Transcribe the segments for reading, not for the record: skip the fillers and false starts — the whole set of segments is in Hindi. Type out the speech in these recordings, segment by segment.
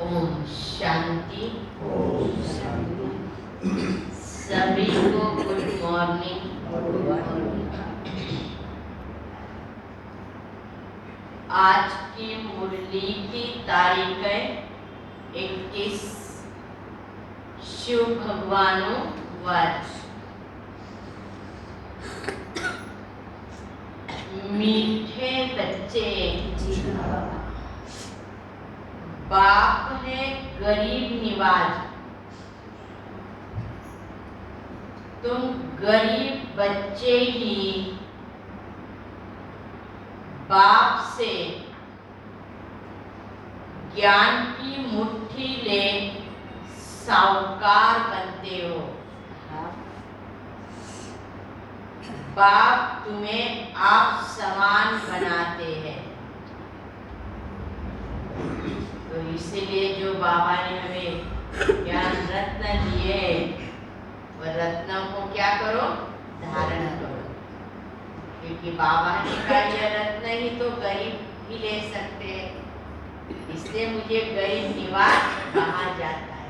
ओम शांति। ओम शांति। सभी को गुड मॉर्निंग। आज की मुरली की तारीख है 21 शिव भगवानु वर्ष। मीठे बच्चे, बाप है गरीब निवाज। तुम गरीब बच्चे ही बाप से ज्ञान की मुट्ठी ले साहूकार बनते हो। बाप तुम्हें आप समान बनाते हैं। तो इसीलिए जो बाबा ने हमें ज्ञान रत्न दिए, वह रत्नों को क्या करो, धारण करो। क्योंकि बाबा ने कहा यह रत्न ही तो गरीब ही ले सकते हैं, इसलिए मुझे गरीब निवाज कहा जाता है।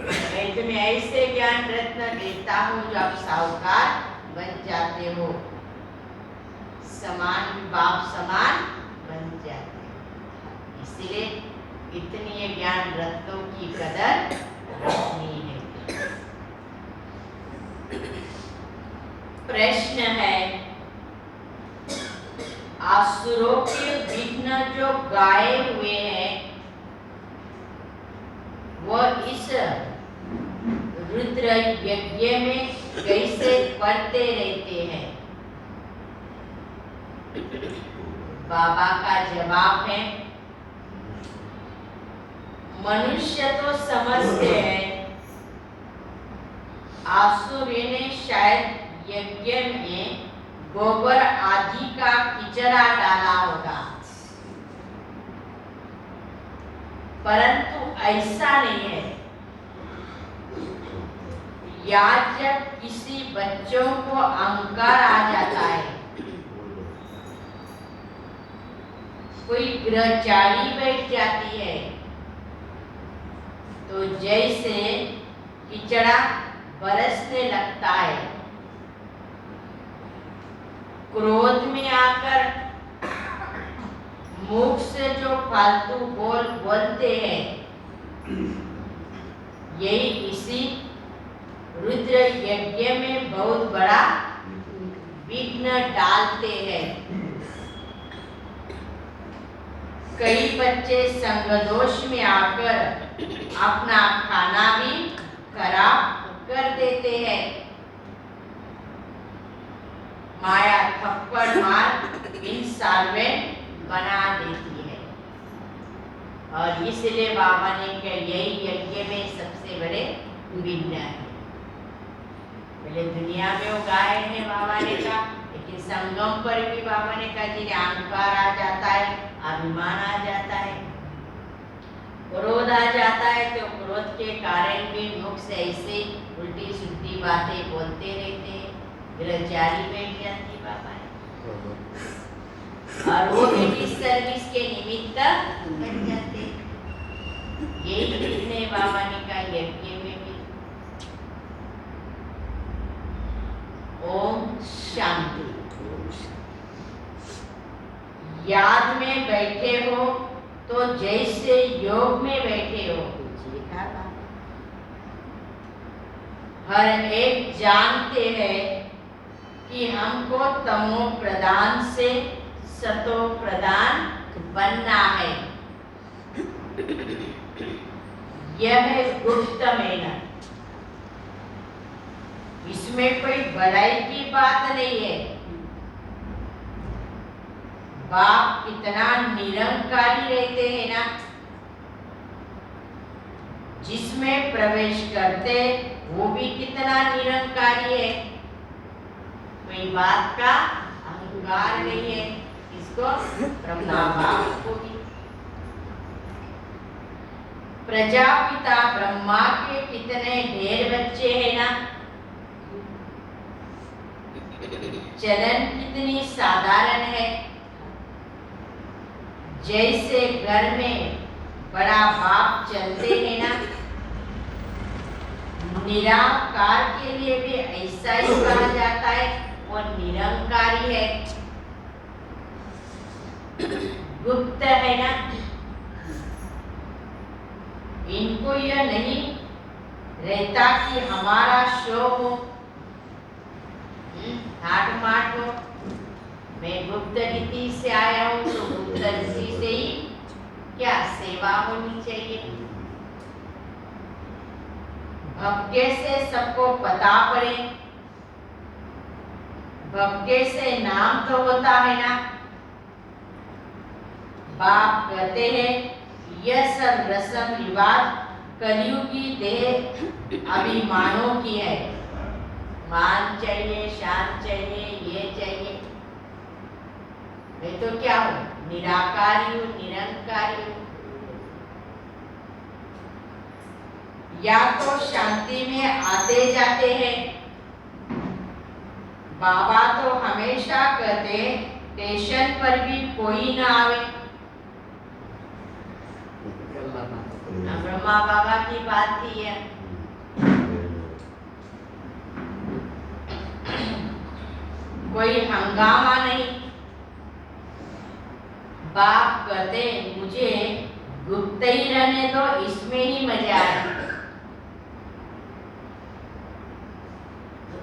मैं तुम्हें ऐसे ज्ञान रत्न देता हूँ जो आप साहूकार बन जाते हो, समान बाप समान बन जाते हो। इसलिए इतनी ये ज्ञान रत्नों की कदर रखनी है। प्रश्न है, असुरों के विघ्न जो गाए हुए हैं वह इस रुद्र यज्ञ में कैसे पढ़ते रहते हैं? बाबा का जवाब है, मनुष्य तो समझते हैं आसुर ने शायद यज्ञ में गोबर आदि का किचरा डाला होगा, परंतु ऐसा नहीं है। याजक किसी बच्चों को अहंकार आ जाता है, कोई ग्रहचारी बैठ जाती है, तो जैसे किचड़ा बरसने लगता है। क्रोध में आकर मुख से जो फालतू बोलते हैं, यही इसी रुद्र यज्ञ में बहुत बड़ा विघ्न डालते हैं। कई बच्चे संगदोष में आकर अपना खाना भी खराब कर देते हैं। माया थप्पड़ मार इंसॉल्वेंट बना देती है। और इसलिए बाबा ने कहा यही यज्ञ में सबसे बड़े विघ्न है। पहले दुनिया में वो गाए हैं बाबा ने कहा, लेकिन संगम पर भी बाबा ने कहा जिन्हें अहंकार आ जाता है, अभिमान आ जाता है, क्रोध आ जाता है, तो क्रोध के कारण भी मुख से ऐसे उल्टी सुल्टी बातें बोलते रहते हैं, ग्रहचारी बैठ जाती बाबा ने। और वो भी सर्विस के निमित्त बन जाते। यही जितने बाबा ने कहा यज्ञ में भी। ओम शांति। याद में बैठे हो तो जैसे योग में बैठे हो। हर एक जानते हैं कि हमको तमो प्रधान से सतो प्रधान बनना है। यह है गुप्त मेहनत, इसमें कोई बड़ाई की बात नहीं है। बाप कितना निरंकारी रहते हैं ना, जिसमें प्रवेश करते वो भी कितना निरंकारी है। कोई बात का अहंकार नहीं है। इसको ब्रह्मा बाप को भी। प्रजापिता ब्रह्मा के कितने ढेर बच्चे हैं ना, चलन कितनी साधारण है। जैसे घर में बड़ा बाप चलते हैं ना, निराकार के लिए भी ऐसा ही कहा जाता है, वो निरंकारी है, गुप्त है ना। इनको यह नहीं रहता कि हमारा शो हो, ठाट माट हो। मैं गुप्त रीति से आया हूँ तो गुप्त रीति से ही क्या सेवा होनी चाहिए। भक्के से सबको पता पड़े, भक्के से नाम तो होता है ना। बाप कहते हैं यह सब रस्म रिवाज कलयुगी देह अभिमानों की है। मान चाहिए, शान चाहिए, ये चाहिए। मैं तो क्या हूँ, निराकारी हूँ, निरंकारी हूँ। या तो शांति में आते जाते हैं। बाबा तो हमेशा कहते स्टेशन पर भी कोई ना आवे। ब्रह्मा बाबा की बात थी है। कोई हंगामा नहीं। बाप कहते मुझे गुप्त ही रहने दो, इसमें ही मजा है।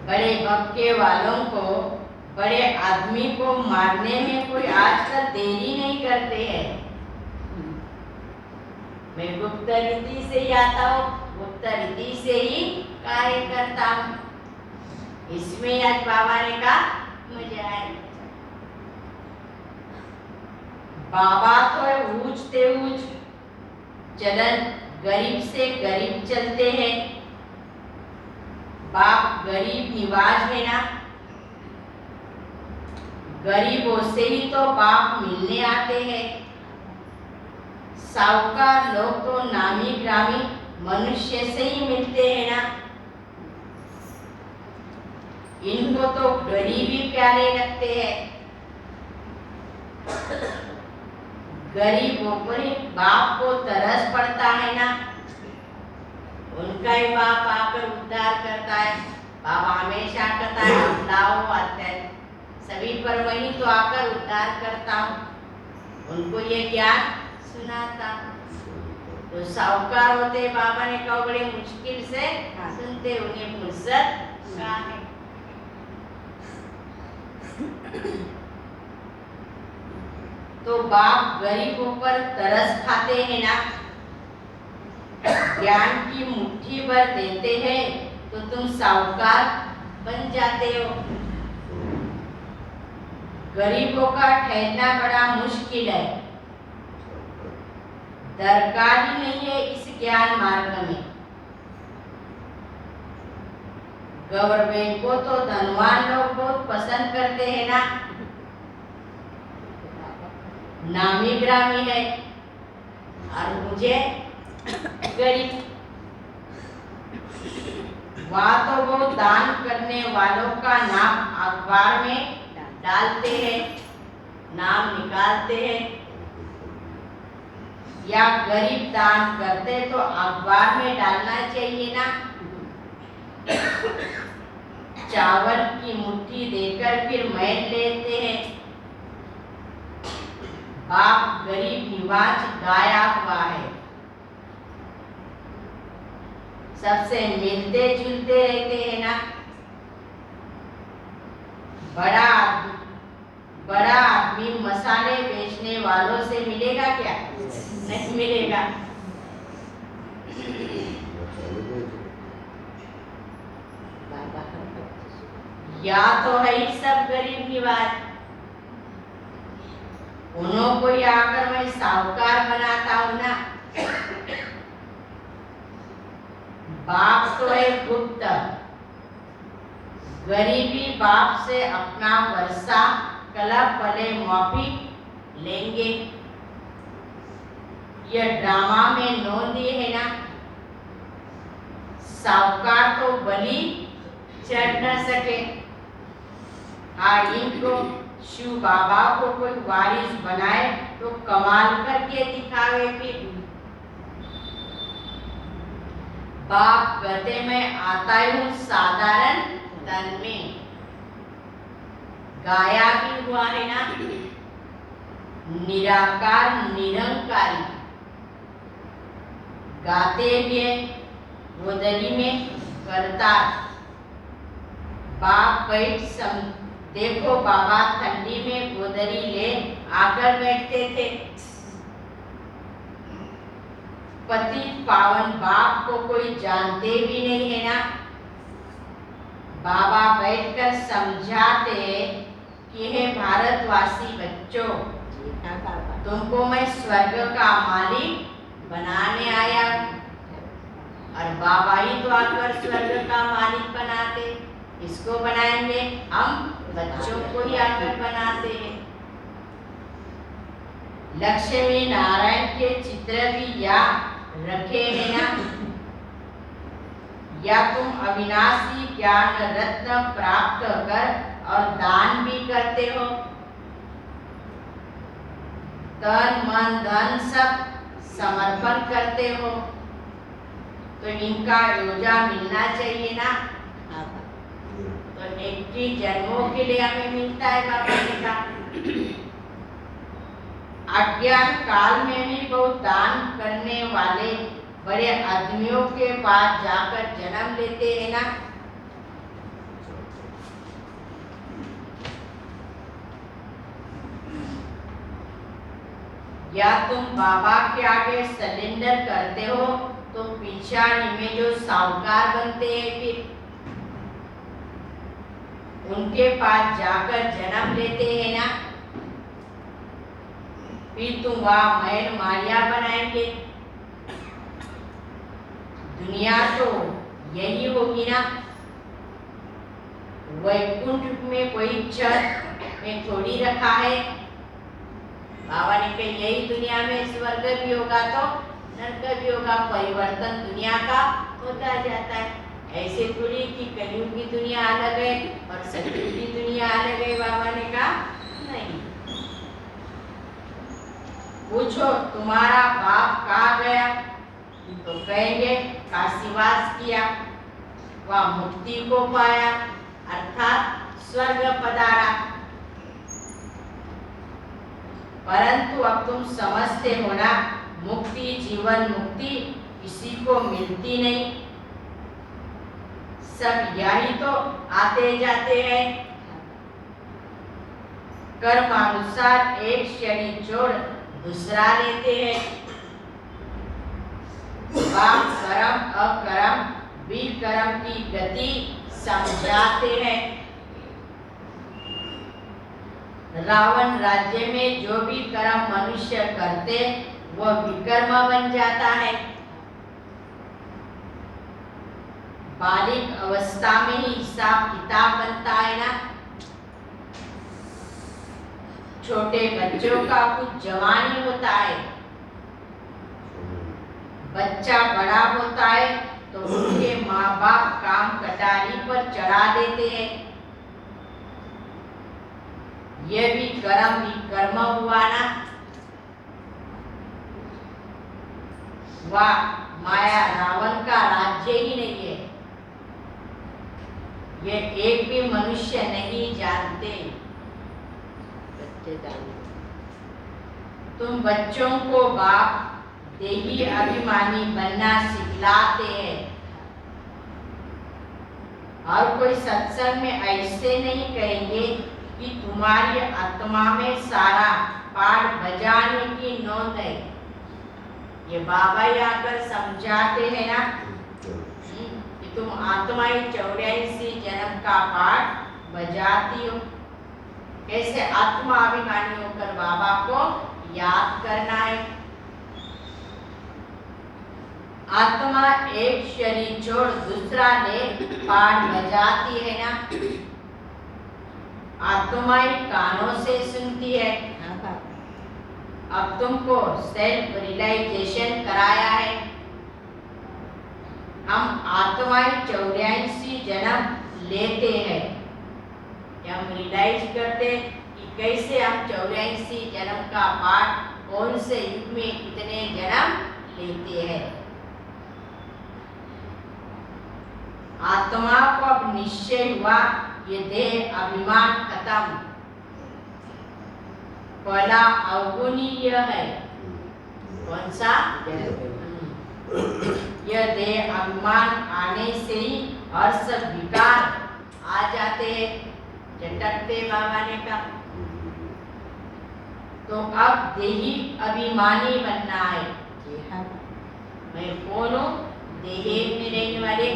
बड़े भक्के वालों को, बड़े आदमी को मारने में कोई आजकल देरी नहीं करते हैं। मैं गुप्त रीति से ही आता हूँ, गुप्त रीति से ही कार्य करता हूँ। इसमें आज बाबा ने कहा मजा है। बाबा तो ऊंचते ऊंच चलन, गरीब से गरीब चलते हैं। बाप गरीब निवाज है ना, गरीबों से ही तो बाप मिलने आते हैं। साहूकार लोग तो नामी ग्रामी मनुष्य से ही मिलते हैं ना। इनको तो गरीब ही प्यारे लगते हैं। गरीबों पर ही बाप को तरस पड़ता है ना। उनका ही बाप आकर उद्धार करता है। बाबा हमेशा कहता है हम लाओ आते सभी पर, वही तो आकर उद्धार करता हूँ। उनको ये ज्ञान सुनाता। तो साहूकार होते, बाबा ने कहा बड़े मुश्किल से सुनते, उन्हें फुर्सत कहाँ है। तो बाप गरीबों पर तरस खाते हैं ना। ज्ञान की मुट्ठी भर देते हैं तो तुम साहूकार बन जाते हो। गरीबों का ठहरना बड़ा मुश्किल है। दरकार ही नहीं है इस ज्ञान मार्ग में। गवर्नमेंट को तो धनवान लोग बहुत पसंद करते हैं ना, नामी ग्रामी है, और मुझे गरीब। वहाँ तो वो दान करने वालों का नाम अखबार में डालते हैं, नाम निकालते हैं। या गरीब दान करते तो अखबार में डालना चाहिए ना। चावल की मुट्ठी देकर फिर मैल लेते हैं। बाप गरीब निवाज गाया हुआ है। सबसे मिलते जुलते रहते हैं ना। बड़ा आदमी मसाले बेचने वालों से मिलेगा क्या? नहीं मिलेगा। या तो है ही सब गरीब निवाज। उन्हों को आकर मैं साहूकार बनाता हूँ ना। बाप तो है गुप्त। गरीबी बाप से अपना वर्षा कलप भले माफी लेंगे। यह ड्रामा में नोंदी है ना। साहूकार तो बलि चढ़ न सके। हाँ, इनको शिव बाबा को कोई वारिस बनाए तो कमाल करके दिखावे। फिर बाप कहते मैं आता हूँ साधारण तन में, गाया भी हुआ है ना, निराकार निरंकारी, गाते भी है गोदरी में करता। बाप बैठ देखो बाबा ठंडी में गोदरी ले आकर बैठते थे। पतित पावन बाप को कोई जानते भी नहीं है ना, बाबा बैठकर समझाते कि हे भारतवासी बच्चों, तुमको मैं स्वर्ग का मालिक बनाने आया, और बाबा ही तो आकर स्वर्ग का मालिक बनाते। इसको बनाएंगे हम बच्चों को ही आकर बनाते हैं। लक्ष्मी नारायण के चित्र भी या रखे हैं ना, या तुम अविनाशी ज्ञान रत्न प्राप्त कर और दान भी करते हो, तन मन धन सब समर्पण करते हो, तो इनका योजा मिलना चाहिए ना। तो 80 जन्मों के लिए हमें मिलता है बाबा ने कहा। अज्ञान काल में भी बहुत दान करने वाले बड़े आदमियों के पास जाकर जन्म लेते हैं ना। या तुम बाबा के आगे सरेंडर करते हो तो पिछाड़ी में जो साहूकार बनते हैं फिर उनके पास जाकर जन्म लेते हैं ना, फिर तुम वहां महल मारिया बनाएंगे। दुनिया तो यही होगी ना, वैकुंठ में कोई छत में थोड़ी रखा है। बाबा ने कहा यही दुनिया में स्वर्ग भी होगा तो नरक भी होगा, परिवर्तन दुनिया का होता जाता है। ऐसे थोड़ी कि कलयुग की दुनिया अलग है और सतयुग की दुनिया अलग है। बाबा ने कहा नहीं। पूछो तुम्हारा बाप कहाँ गया, तो कहेंगे काशीवास किया, वह मुक्ति को पाया अर्थात स्वर्ग पधारा। परंतु अब तुम समझते हो ना, मुक्ति जीवन मुक्ति किसी को मिलती नहीं, सब यही तो आते जाते हैं। कर्मानुसार एक शरीर छोड़ दूसरा लेते हैं। पाप कर्म अकर्म विकर्म की गति समझाते हैं। रावण राज्य में जो भी कर्म मनुष्य करते वह विकर्म बन जाता है। बालिक अवस्था में ही हिसाब किताब बनता है ना। छोटे बच्चों का कुछ जवानी होता है, बच्चा बड़ा होता है तो उनके माँ बाप काम कटारी पर चढ़ा देते हैं। यह भी कर्म हुआ ना। वाह, माया रावण का राज्य ही नहीं है, ये एक भी मनुष्य नहीं जानते। तुम बच्चों को बाप देही अभिमानी बनना सिखलाते हैं, और कोई सत्संग में ऐसे नहीं कहेंगे कि तुम्हारी आत्मा में सारा पाठ बजाने की नोंद है। ये बाबा ही आकर समझाते हैं ना कि तुम आत्मा ही 84 जन्म का पाठ बजाती हो। कैसे आत्मा अभिमानी होकर बाबा को याद करना है। आत्मा एक शरीर छोड़ दूसरा ले पाठ बजाती है ना। आत्मा ही कानों से सुनती है। अब तुमको सेल्फ रियलाइजेशन कराया है। हम आत्मा ही 84 जन्म लेते हैं। हम रियलाइज करते कि कैसे हम 84 जन्म का पाठ कौन से युग में कितने जन्म लेते हैं। आत्मा को अब निश्चय हुआ ये देह अभिमान खत्म। पहला अवगुणी यह है, कौन सा? यह देह अभिमान आने से ही हर्ष विकार आ जाते हैं, झटकते बाबा ने कहा। तो अब देही अभिमानी बनना है। मैं कौन हूँ? देह में रहने वाले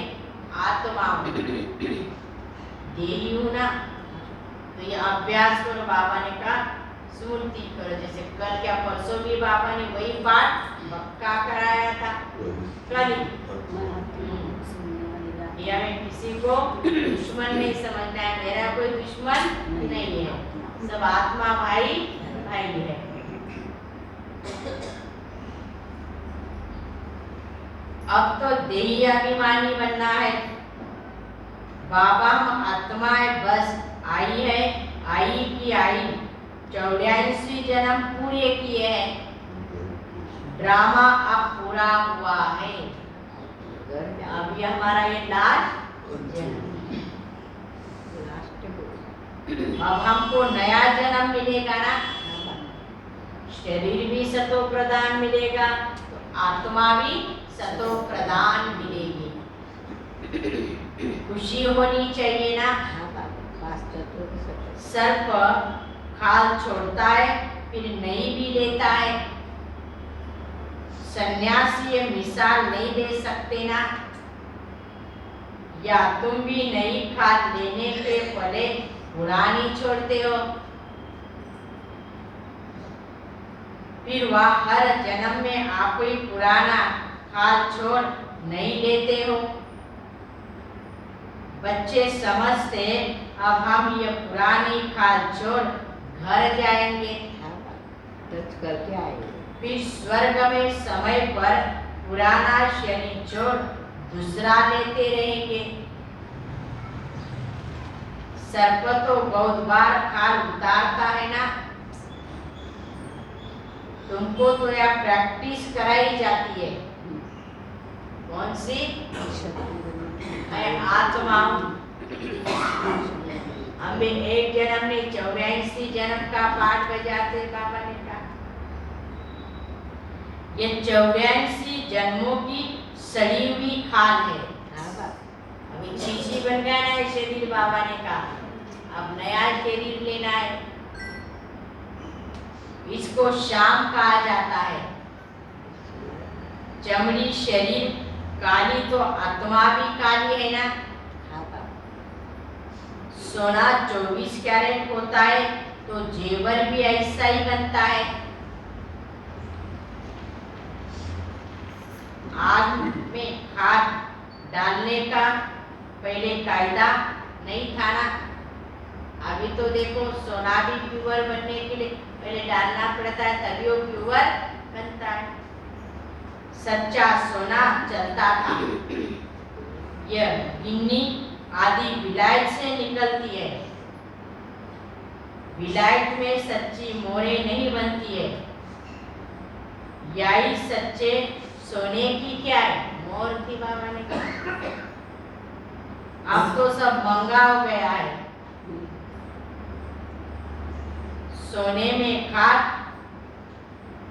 आत्मा हूँ, देही हूँ ना। तो ये अभ्यास करो, बाबा ने कहा स्मृति करो। जैसे कल क्या परसों भी बाबा ने वही पाठ पक्का कराया था कल। या मैं किसी को दुश्मन नहीं समझना है, मेरा कोई दुश्मन नहीं है, सब आत्मा भाई भाई है। अब तो देही अभिमानी बनना है। बाबा हम आत्मा है, बस आई है, आई की आई 84 जन्म पूरे किए हैं, ड्रामा अब पूरा हुआ है। अभी हमारा ये लास्ट जन्म, अब हमको नया जन्म मिलेगा ना। शरीर भी सतो प्रदान मिलेगा, तो आत्मा भी सतो प्रदान मिलेगी। खुशी होनी चाहिए ना। सर्प खाल छोड़ता है फिर नहीं भी लेता है। सन्यासी ये मिसाल नहीं दे सकते ना। या तुम भी नई खाल लेने के पहले पुरानी छोड़ते हो, फिर वह हर जन्म में आप कोई पुराना खाल छोड़ नहीं लेते हो। बच्चे समझते अब हम ये पुरानी खाल छोड़ घर जाएंगे, करके आएंगे, फिर स्वर्ग में समय पर पुराना शरीर छोड़ दूसरा लेते रहेंगे। सर्प तो बहुत बार खाल उतारता है ना। तुमको तो यह प्रैक्टिस कराई जाती है। कौन सी? मैं आत्मा हूँ। हमें एक जन्म में 84 जन्म का पाठ बजाते बाबा ने कहा। ये 84 जन्मों की सड़ी हुई खाल है। अभी चीची बन गया ना ये शरीर, बाबा ने कहा अब नया शरीर लेना है। इसको शाम कहा जाता है। चमड़ी शरीर काली तो आत्मा भी काली है ना। सोना 24 कैरेट होता है तो जेवर भी ऐसा ही बनता है। आग में खाद डालने का पहले कायदा नहीं था ना। अभी तो देखो सोना भी प्योर बनने के लिए पहले डालना पड़ता है, तभी वो प्योर बनता है। सच्चा सोना चलता था। यह गिन्नी आदि विलायत से निकलती है। विलायत में सच्ची मोरे नहीं बनती है। यही सच्चे सोने की क्या है? मोर की बाबा ने कहा। अब तो सब महंगा हो गया है। सोने में खाद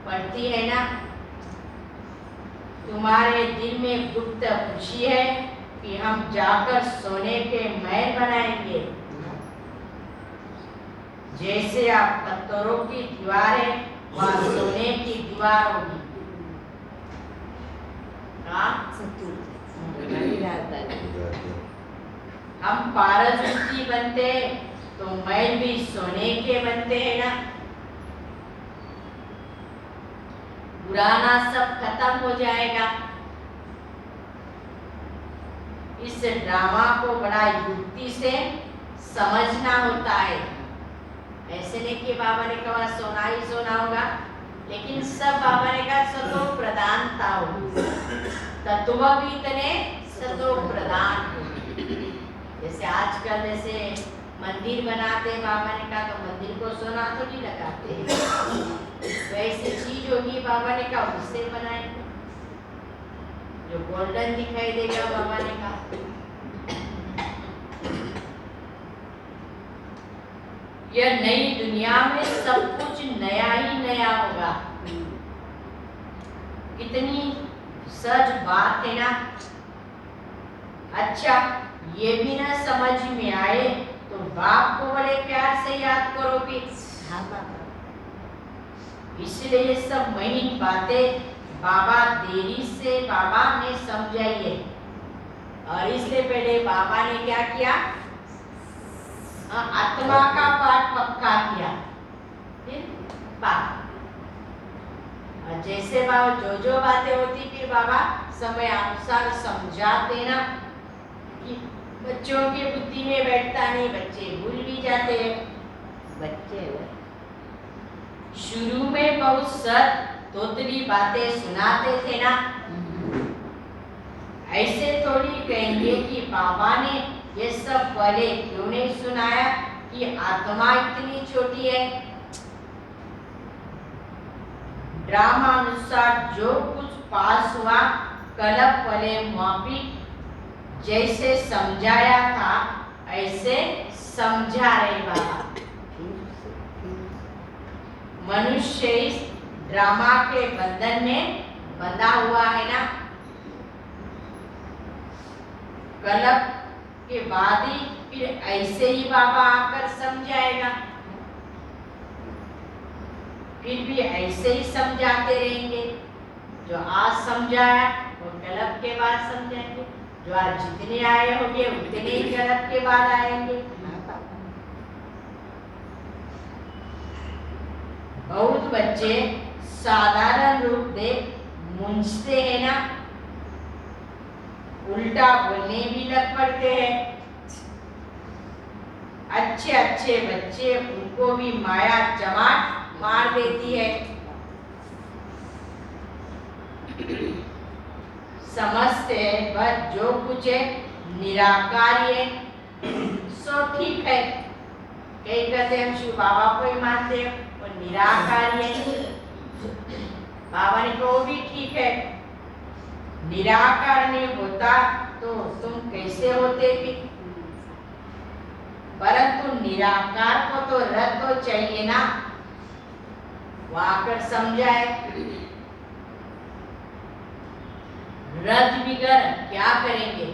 पड़ती है ना। तुम्हारे दिल में गुप्त खुशी है कि हम जाकर सोने के महल बनाएंगे। जैसे आप पत्थरों की दीवार है, वहाँ सोने की दीवार होगी। हम पारदर्शी बनते तो महल भी सोने के बनते हैं ना। पुराना सब खत्म हो जाएगा। इस ड्रामा को बड़ा युक्ति से समझना होता है। ऐसे नहीं कि बाबा ने कहा सोना ही सोना होगा, लेकिन सब बाबा ने कहा सतो प्रधानता हो। तत्व भी इतने सतो प्रधान हो। जैसे आजकल जैसे मंदिर बनाते बाबा ने कहा, तो मंदिर को सोना तो नहीं लगाते। वैसी चीज होगी बाबा ने कहा उससे बनाएंगे, जो गोल्डन दिखाई देगा बाबा ने कहा यह नई दुनिया में सब कुछ नया ही नया होगा। कितनी सच बात है ना। अच्छा, ये भी ना समझ में आए तो बाप को बड़े प्यार से याद करोगे। हाँ बाबा। इसलिए ये सब महीन बातें बाबा देरी से बाबा ने समझाई है। और इसलिए पहले बाबा ने क्या किया, आत्मा का पाठ पक्का किया, फिर बात। और जैसे बाबा जो बातें होती फिर बाबा समय अनुसार समझाते ना, कि बच्चों की बुद्धि में बैठता नहीं, बच्चे भूल भी जाते हैं। बच्चे शुरू में बहुत सर तोतली बातें सुनाते थे ना, ऐसे थोड़ी कहेंगे कि बाबा ने ये सब पहले क्यों नहीं सुनाया कि आत्मा इतनी छोटी है। ड्रामा अनुसार जो कुछ पास हुआ कल पहले माफी जैसे समझाया था ऐसे समझा रहे बाबा। मनुष्य इस ड्रामा के बंधन में बंधा हुआ है ना, कलप के बाद ही फिर ऐसे ही बाबा आकर समझाएगा। फिर भी ऐसे ही समझाते रहेंगे। जो आज समझाया वो कलप के बाद समझाएंगे, जो आज जितने आए होंगे उतने ही कलप के बाद आएंगे। बहुत बच्चे साधारण रूप देख मूंझते हैं ना, उल्टा बोलने भी लग पड़ते हैं। अच्छे अच्छे बच्चे उनको भी माया चमाट मार देती है। समझते हैं बस जो कुछ है निराकारी है, सो ठीक है। कई कहते हैं हम शिव बाबा को ही मानते हैं, वो निराकारी है। बाबा ने कहा वो भी ठीक है, निराकार नहीं होता तो तुम कैसे होते फिर। परंतु निराकार को तो रत तो चाहिए ना, वो आकर समझाए। रज बिगर क्या करेंगे,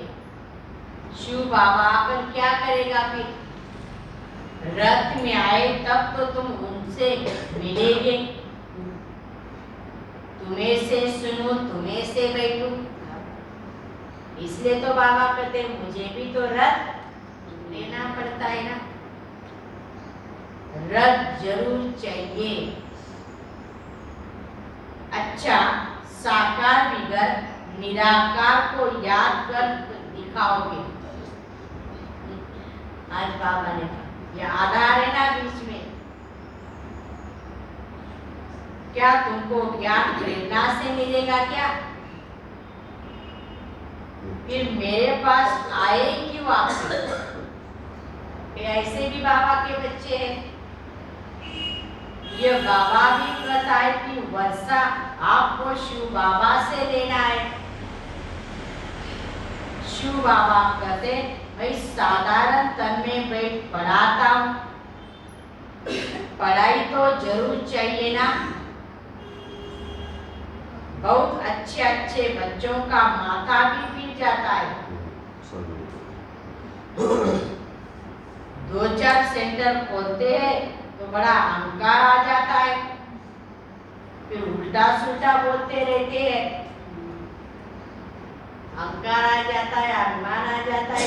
शिव बाबा आकर क्या करेगा फिर। रथ में आए तब तो तुम उनसे मिलेंगे, तुम्हें से सुनो तुम्हें से बैठो। इसलिए तो बाबा कहते मुझे भी तो रथ लेना पड़ता है ना, रथ जरूर चाहिए। अच्छा, साकार बिगर निराकार को याद कर दिखाओगे। आज बाबा ने ये आधार है ना बीच में, क्या तुमको ज्ञान प्रेरणा से मिलेगा क्या। फिर मेरे पास आए क्यों आप। ऐसे भी बाबा के बच्चे हैं। ये बाबा भी कहता है कि वर्षा आपको शिव बाबा से लेना है। शिव बाबा कहते मैं साधारण तन में बैठ पढ़ाता हूँ, पढ़ाई तो जरूर चाहिए ना। बहुत अच्छे अच्छे बच्चों का माथा भी पीट जाता है। 2-4 सेंटर खोलते हैं तो बड़ा अहंकार आ जाता है, फिर उल्टा सुल्टा बोलते रहते हैं। अहंकार आ जाता है, अभिमान आ जाता है।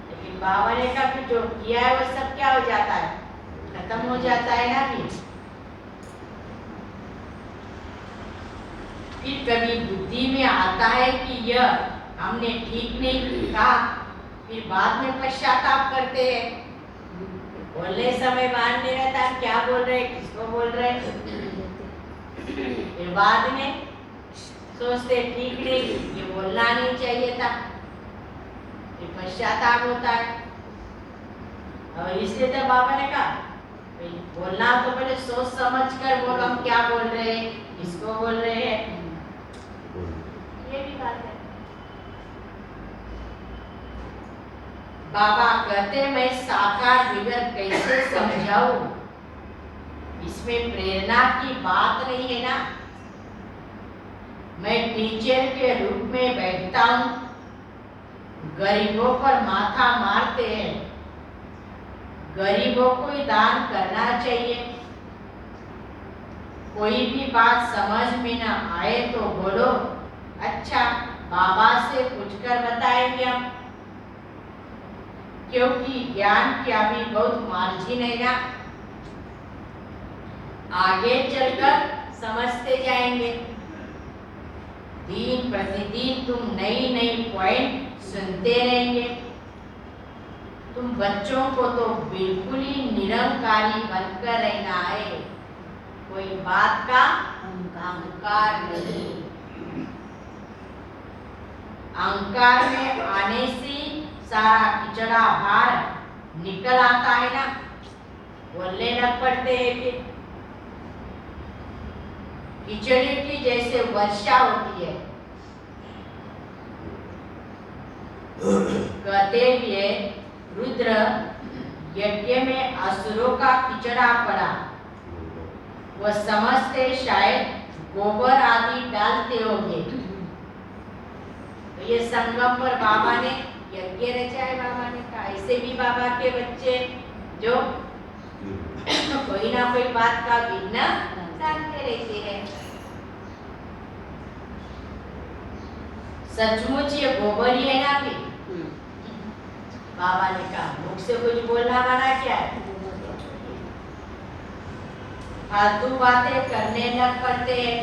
लेकिन बाबा ने कहा कि जो किया है वो सब क्या हो जाता है, खत्म हो जाता है ना। फिर कभी बुद्धि में आता है कि यह हमने ठीक नहीं कहा, फिर बाद में पश्चाताप करते हैं। बोलने समय मान नहीं रहता क्या बोल रहे किसको बोल रहे, फिर बाद में सोचते ठीक नहीं ये बोलना नहीं चाहिए था, फिर पश्चाताप होता है। और इसलिए तो बाबा ने कहा बोलना तो पहले सोच समझ कर बोलो, हम क्या बोल रहे हैं किसको बोल रहे हैं, ये भी बात है। बाबा कहते मैं साकार विगत कैसे समझाऊं? इसमें प्रेरणा की बात नहीं है ना। मैं टीचर के रूप में बैठता हूं, गरीबों पर माथा मारते हैं। गरीबों को ही दान करना चाहिए। कोई भी बात समझ में न आए तो बोलो, अच्छा बाबा से पूछकर बताएंगे हम, क्योंकि ज्ञान की अभी बहुत मार्जिन है ना। आगे चलकर समझते जाएंगे। दिन प्रतिदिन तुम नई नई पॉइंट सुनते रहेंगे। तुम बच्चों को तो बिल्कुल ही निरंकारी बनकर रहना है, कोई बात का अहंकार नहीं। अहंकार में आने से सारा किचड़ा बाहर निकल आता है ना, बोलने लग पड़ते हैं कि किचड़े की जैसे वर्षा होती है। कहते हुए रुद्र यज्ञ में असुरों का किचड़ा पड़ा। वह समझते शायद गोबर आदि डालते होंगे। तो ये संगम पर बाबा ने यज्ञ रचा है। बाबा ने कहा ऐसे भी बाबा के बच्चे जो कोई ना कोई बात का विघ्न डालते रहते हैं। सचमुच ये गोबर ही है ना। भी बाबा ने कहा मुख से कुछ बोलना मना क्या है? फालतू बातें करने लग पड़ते हैं,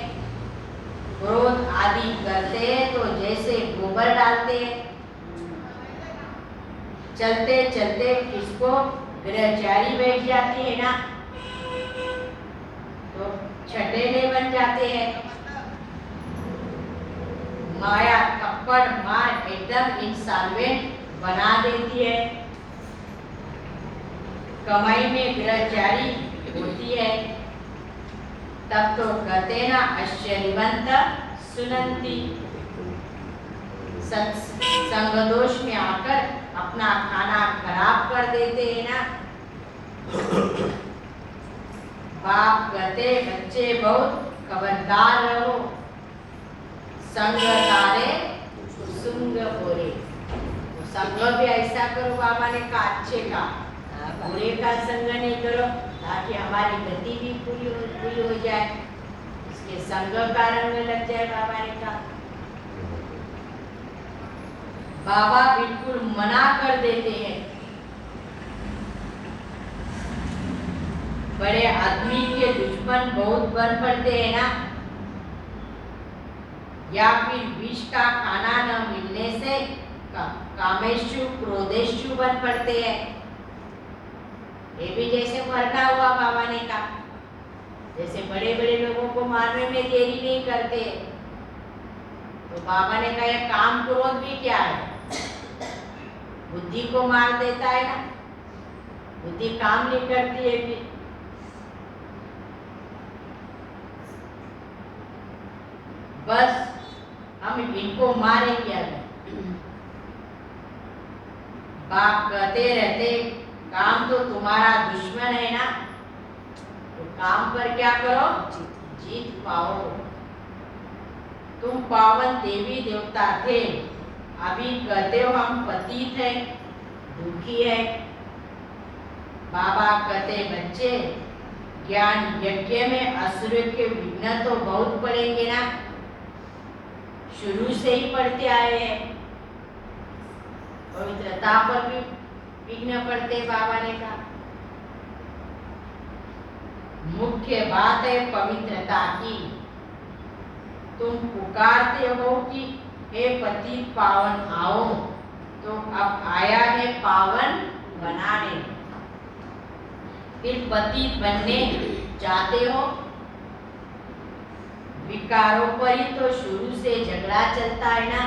क्रोध आदि करते हैं तो जैसे गोबर डालते हैं। चलते चलते किसको ग्रहचारी बैठ जाती है ना, तो छठेले बन जाते हैं। माया कपड़ मार एकदम इंसॉल्वेंट बना देती है। कमाई में ग्रहचारी होती है। तब तो कहते ना आश्चर्यवंत सुनंती। संग दोष में आकर अपना खाना खराब कर देते हैं ना। बाप कहते बच्चे बहुत खबरदार रहो, संग तारे सुंग बोरे। तो संग भी ऐसा करो, बाबा ने कहा अच्छे का, बुरे का संग नहीं करो, ताकि हमारी गति भी पूरी हो जाए। इसके संग का रंग लग जाए। बाबा ने कहा बाबा बिल्कुल मना कर देते हैं। बड़े आदमी के दुश्मन बहुत बन पड़ते हैं ना, या फिर विष का खाना न मिलने से कामेशु क्रोधेशु बन पड़ते हैं। ये भी जैसे मरना हुआ। बाबा ने कहा जैसे बड़े बड़े लोगों को मारने में देरी नहीं करते। तो बाबा ने कहा यह काम क्रोध भी क्या है, बुद्धि को मार देता है ना। बुद्धि काम नहीं करती है। भी बस हम इनको मारेंगे। अगर बाप कहते रहते काम तो तुम्हारा दुश्मन है ना, तो काम पर क्या करो, जीत पाओ। तुम पावन देवी देवता थे, अभी कहते हो हम पतित है, दुखी है। बाबा कहते बच्चे ज्ञान यज्ञ में असुर के विघ्न तो बहुत पड़ेंगे ना, शुरू से ही पढ़ते आए हैं। पवित्रता पर भी विघ्न पड़ते। बाबा ने कहा मुख्य बात है पवित्रता की। तुम पुकारते हो कि हे पतित पावन आओ, तो अब आया है पावन बनाने। फिर पतित बनने चाहते हो। विकारों पर ही तो शुरू से झगड़ा चलता है ना।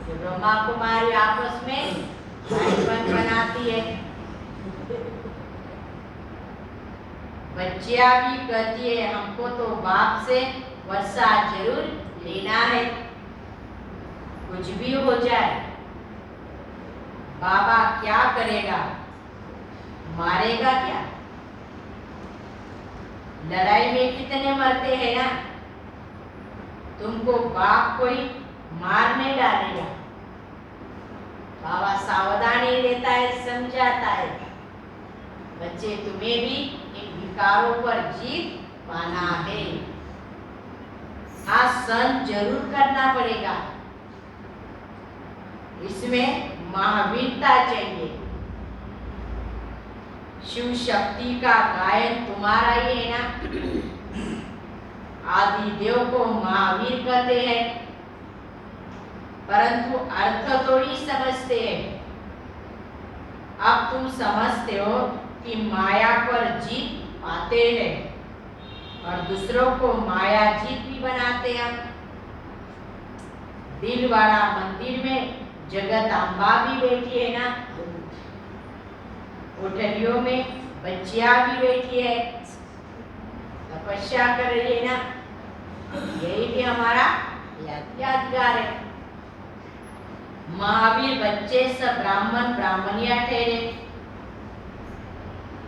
जो ब्रह्मा कुमारी आपस में भाईबंद बनाती है। बच्चियां भी कहती है हमको तो बाप से वर्षा जरूर लेना है, कुछ भी हो जाए। बाबा क्या करेगा? मारेगा क्या? लड़ाई में कितने मरते हैं ना। तुमको बाप कोई मार नहीं डालेगा। बाबा सावधानी देता है, समझाता है, बच्चे तुम्हें भी इन विकारों पर जीत पाना है। हाँ, सहन जरूर करना पड़ेगा। इसमें महावीरता चाहिए। शिव शक्ति का गायन तुम्हारा ही है ना। आदि देव को महावीर कहते हैं, परंतु अर्थ थोड़ी समझते हैं। अब तुम समझते हो कि माया पर जीत पाते हैं और दूसरों को माया जीत भी बनाते हैं। दिलवाड़ा मंदिर में जगत अम्बा भी बैठी है ना। कोठरियों में बच्चियां भी बैठी है, तपस्या कर रही है ना। यही भी हमारा यादगार है। महावीर बच्चे सब ब्राह्मण ब्राह्मणियां ठहरे।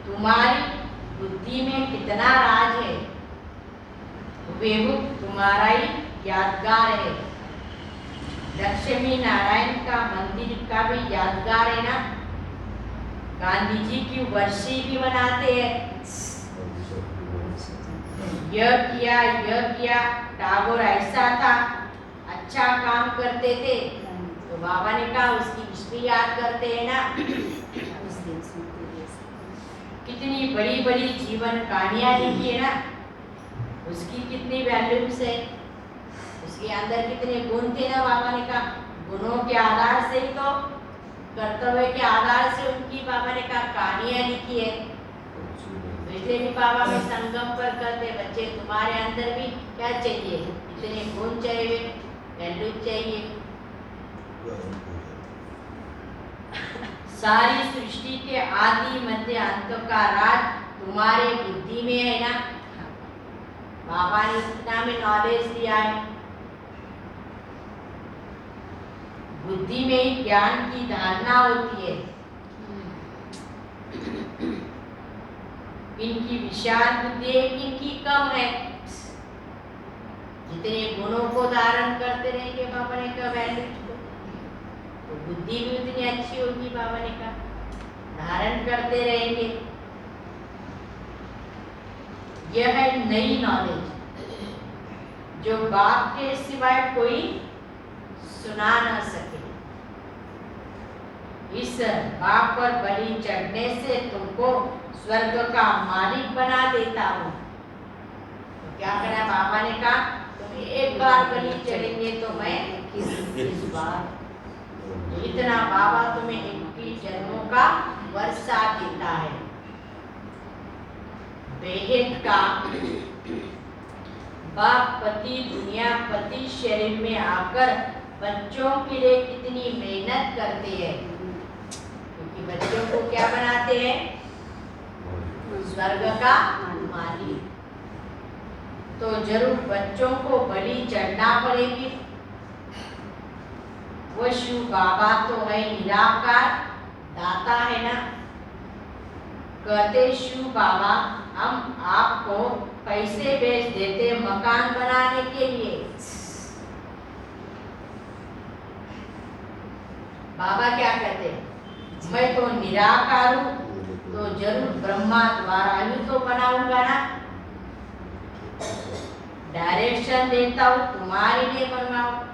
तुम्हारी बुद्धि में कितना राज है, वेहू तुम्हारा ही यादगार है। लक्ष्मी नारायण का मंदिर का भी यादगार है ना। गांधी जी की वर्षी भी मनाते हैं। यह किया, टागोर ऐसा था, अच्छा काम करते थे, तो बाबा ने कहा उसकी हिस्ट्री याद करते हैं ना। कितनी बड़ी बड़ी जीवन कहानियां लिखी है ना। उसकी कितनी वैल्यूज है, उसके अंदर कितने गुण थे ना। बाबा ने कहा गुणों के आधार से ही तो, कर्तव्य के आधार से उनकी बाबा ने कहा कहानियां लिखी है। तो इसलिए भी बाबा में संगम पर कहते बच्चे तुम्हारे अंदर भी क्या चाहिए, इतने गुण चाहिए, वैल्यू चाहिए। सारी सृष्टि के आदि मध्य अंत का राज तुम्हारे बुद्धि में है ना। बाबा ने इतना में नॉलेज दिया है। बुद्धि में ही ज्ञान की धारणा होती है। इनकी विशाल बुद्धि है, इनकी कम है। जितने गुणों को धारण करते रहेंगे बाबा ने कहा वैल्यू, तो बुद्धि भी उतनी अच्छी होगी। बाबा ने कहा धारण करते रहेंगे। यह है नई नॉलेज जो बाप के सिवाय कोई सुना न सके। इस बाप पर बलि चढ़ने से तुमको स्वर्ग का मालिक बना देता हूँ। तो क्या करा बाबा ने कहा तुम एक बार बलि चढ़ेंगे तो मैं इस बार। इतना बाबा तुम्हें 21 जन्मों का वर्षा देता है। बेहद का बाप पति दुनिया पति शरीर में आकर बच्चों के लिए कितनी मेहनत करते हैं, क्योंकि बच्चों को क्या बनाते हैं, स्वर्ग का मालिक। तो जरूर बच्चों को बलि चढ़ना पड़ेगी। वो शिव बाबा तो है निराकार दाता है ना। कहते शिव बाबा हम आपको पैसे भेज देते मकान बनाने के लिए। बाबा क्या कहते, मैं तो निराकार हूँ, तो जरूर ब्रह्मा द्वारा ही तो बनाऊंगा ना। डायरेक्शन देता हूँ, तुम्हारे लिए बनवाऊं।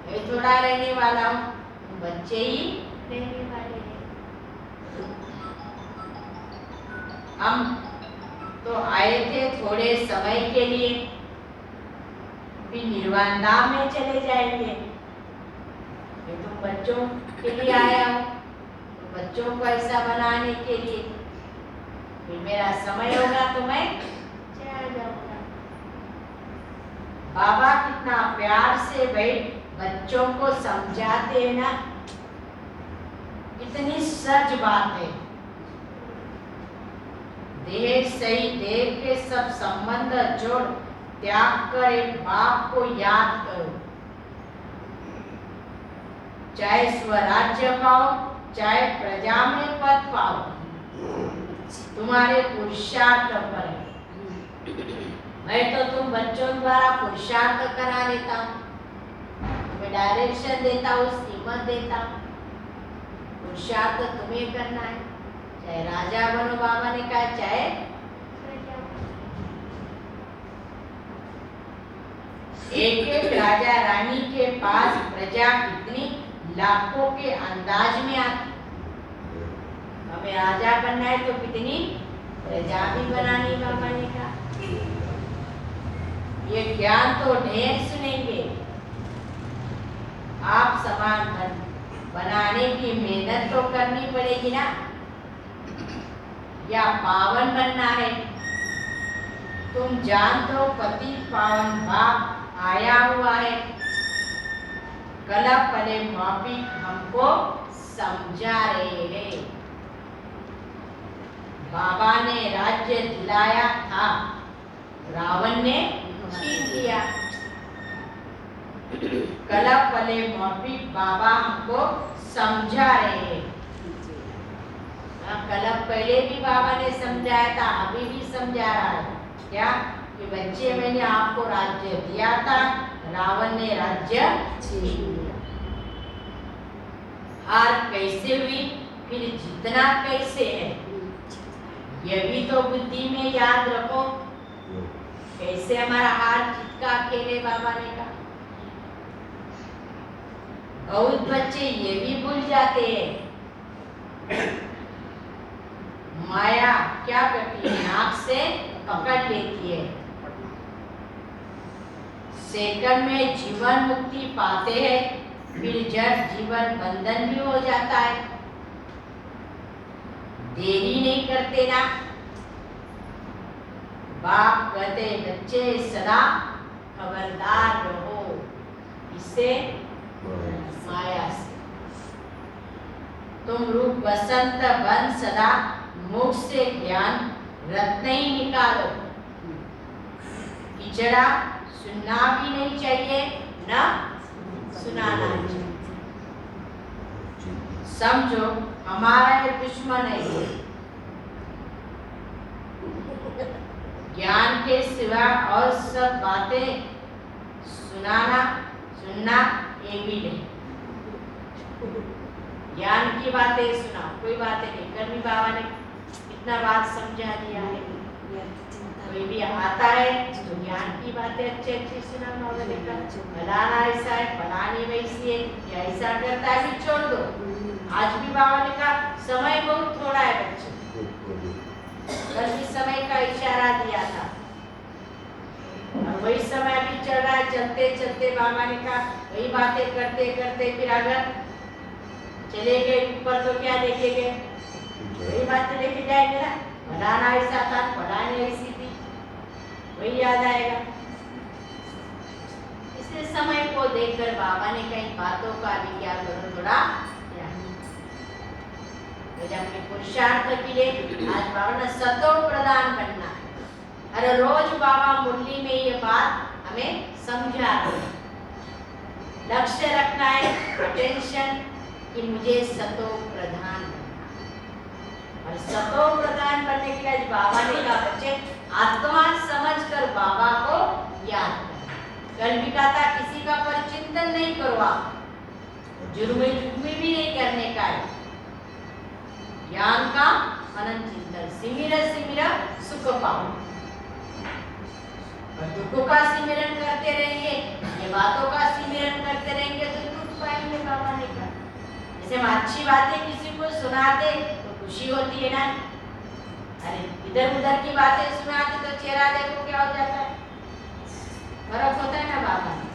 मैं थोड़ा रहने वाला हूँ, बच्चे ही रहने वाले हैं। हम तो आए थे थोड़े समय के लिए, फिर निर्वाण धाम में चले जाएंगे। मैं तो बच्चों के लिए आया हूँ, तो बच्चों को ऐसा बनाने के लिए। फिर मेरा समय होगा तो मैं चला जाऊंगा। बाबा कितना प्यार से बैठ बच्चों को समझाते हैं ना। कितनी सच बात है। देह सही देह के सब संबंध जोड़ त्याग कर एक बाप को याद करो। चाहे स्वराज्य पाओ, चाहे प्रजा में पद पाओ, तुम्हारे पुरुषार्थ पर है। मैं तो तुम बच्चों द्वारा पुरुषार्थ करा लेता हूँ, तुम्हें डायरेक्शन देता हूँ, हिम्मत देता हूँ। पुरुषार्थ तुम्हें करना है, चाहे राजा बनो, बाबा ने कहा, चाहे एक एक राजा रानी के पास प्रजा कितनी लाखों के अंदाज में आती। हमें राजा बनना है तो कितनी प्रजा भी बनानी, बाबा ने कहा। ये ज्ञान तो ढेर सुनेंगे, आप समान बनाने की मेहनत तो करनी पड़ेगी ना। या पावन बनना है, तुम जानते हो पति पावन बाप आया हुआ है, कला पले माफी हमको समझा रहे हैं। बाबा ने राज्य दिलाया था, रावण ने छीन लिया। कला पले माफी बाबा हमको समझा रहे हैं। कल पहले भी बाबा ने समझाया था, अभी भी समझा रहा है। क्या कि बच्चे, मैंने आपको राज्य दिया था, रावण ने राज्य छीन लिया। हार कैसे हुई, फिर जीतना कैसे है, यह भी तो बुद्धि में याद रखो। कैसे हमारा हार जीत का खेले, बाबा ने कहा। बहुत बच्चे ये भी भूल जाते हैं। माया क्या करती है, नाक से पकड़ लेती है। सेकंड में जीवन मुक्ति पाते हैं, फिर जब जीवन बंधन भी हो जाता है। देरी नहीं करते ना। बाप कहते बच्चे सदा खबरदार रहो इससे, माया से। तुम रूप बसंत बन सदा मुख से ज्ञान रत्न ही निकालो। किचड़ा सुनना भी नहीं चाहिए, न सुनाना चाहिए। समझो हमारा ये दुश्मन है। ज्ञान के सिवा और सब बातें सुनाना सुनना ये भी नहीं। ज्ञान की बातें सुना, कोई बातें नहीं करनी। बाबा ने कितना बात समझा दिया है। कोई भी आता है तो ज्ञान की बातें अच्छी अच्छी सुना। फलाना ऐसा है, फलानी वैसी है, या ऐसा करता है, भी छोड़ दो। आज भी बाबा ने कहा समय बहुत थोड़ा है बच्चे, कल भी समय का इशारा दिया था और वही समय भी चल रहा है। चलते चलते बाबा ने कहा वही बातें करते करते फिर अगर चले गए ऊपर तो क्या देखेंगे, वही बातें लेके जाएंगे ना। फलाना ऐसा था, फलानी ऐसी थी, वही याद आएगा। इसलिए समय को देखकर बाबा ने कई बातों का भी क्या करो, थोड़ा अपने पुरुषार्थ के लिए आज बाबा ने सतो प्रदान बनना। हर रोज बाबा मुरली में ये बात हमें समझा रहे। लक्ष्य रखना है, अटेंशन, कि मुझे सतो प्रधान बनना। और सतो प्रदान करने के लिए बाबा ने कहा बच्चे आत्मा समझकर बाबा को याद करना। कल भी कहा था किसी का परिचिंतन नहीं करो, आप जुर्मी भी नहीं करने का है। ज्ञान का अनंत चिंतन, सिमिर सिमिर सुख पाओ। और दुखों का सिमरन करते रहेंगे, ये बातों का सिमरन करते रहेंगे तो टूट पाएंगे। बाबा ने कहा जैसे हम अच्छी बातें किसी को सुनाते तो खुशी होती है ना। अरे इधर उधर की बातें सुनाते तो चेहरा देखो क्या हो जाता है, फर्क होता है ना बाबा ने।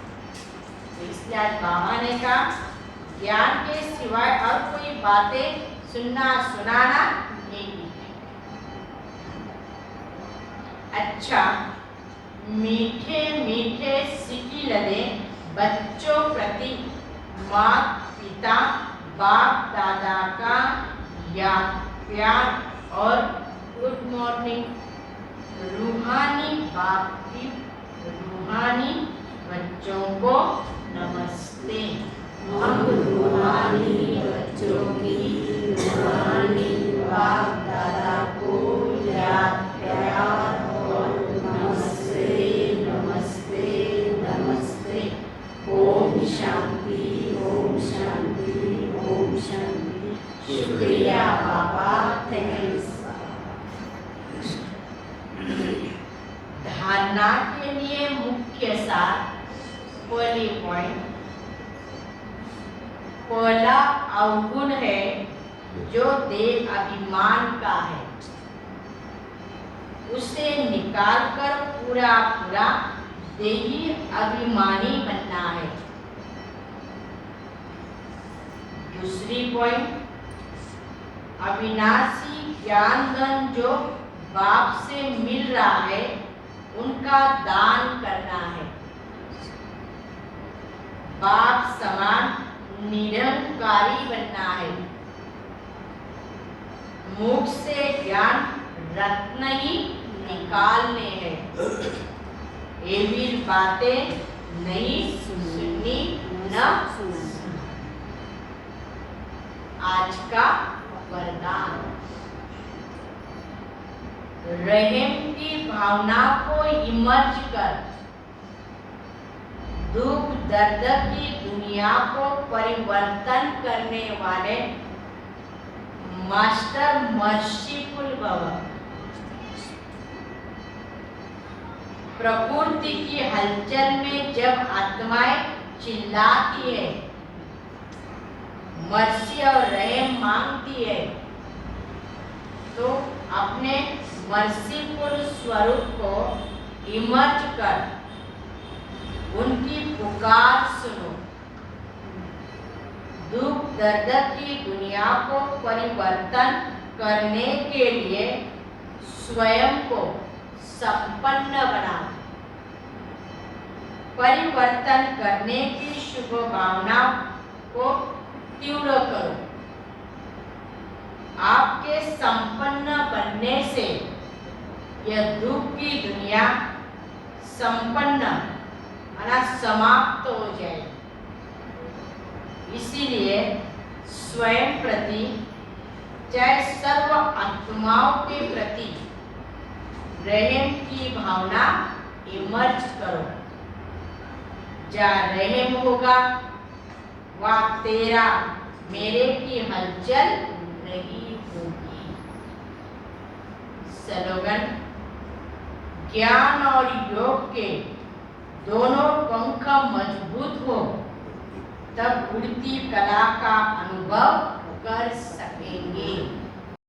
तो इसलिए आज बाबा ने कहा ज्ञान के सिवाय और कोई बातें सुनना सुनाना नहीं है। अच्छा, मीठे मीठे सिटी लदे बच्चों प्रति माता पिता बाप दादा का याद प्यार और गुड मॉर्निंग। रूहानी बाप की रूहानी बच्चों को नमस्ते। हम रूहानी के लिए मुख्य सार, पहली पॉइंट, पहला अवगुण है जो देह अभिमान का है, उसे निकालकर पूरा पूरा देही अभिमानी बनना है। दूसरी पॉइंट, अविनाशी ज्ञान धन जो बाप से मिल रहा है उनका दान करना है। बाप समान निरंकारी बनना है। मुख से ज्ञान रत्न ही निकालने हैं। एवी बातें नहीं सुननी न सुनना। आज का वरदान, रहम की भावना को इमर्ज कर दुख दर्द की दुनिया को परिवर्तन करने वाले मास्टर मर्सीफुल भव। प्रकृति की हलचल में जब आत्माएं चिल्लाती है, मर्सी और रहम मांगती है, तो अपने मर्सीफुल स्वरूप को इमर्ज कर उनकी पुकार सुनो। दुख दर्द की दुनिया को परिवर्तन करने के लिए स्वयं को संपन्न बनाओ। परिवर्तन करने की शुभ भावना को तीव्र करो। आपके संपन्न बनने से यह दुख की दुनिया संपन्न माना समाप्त हो जाए। इसीलिए स्वयं प्रति चाहे सर्व आत्माओं के प्रति रहम की भावना इमर्ज करो। जहाँ रहम होगा वहाँ तेरा मेरे की हलचल नहीं होगी। स्लोगन, ज्ञान और योग के दोनों पंख मजबूत हो तब उड़ती कला का अनुभव कर सकेंगे।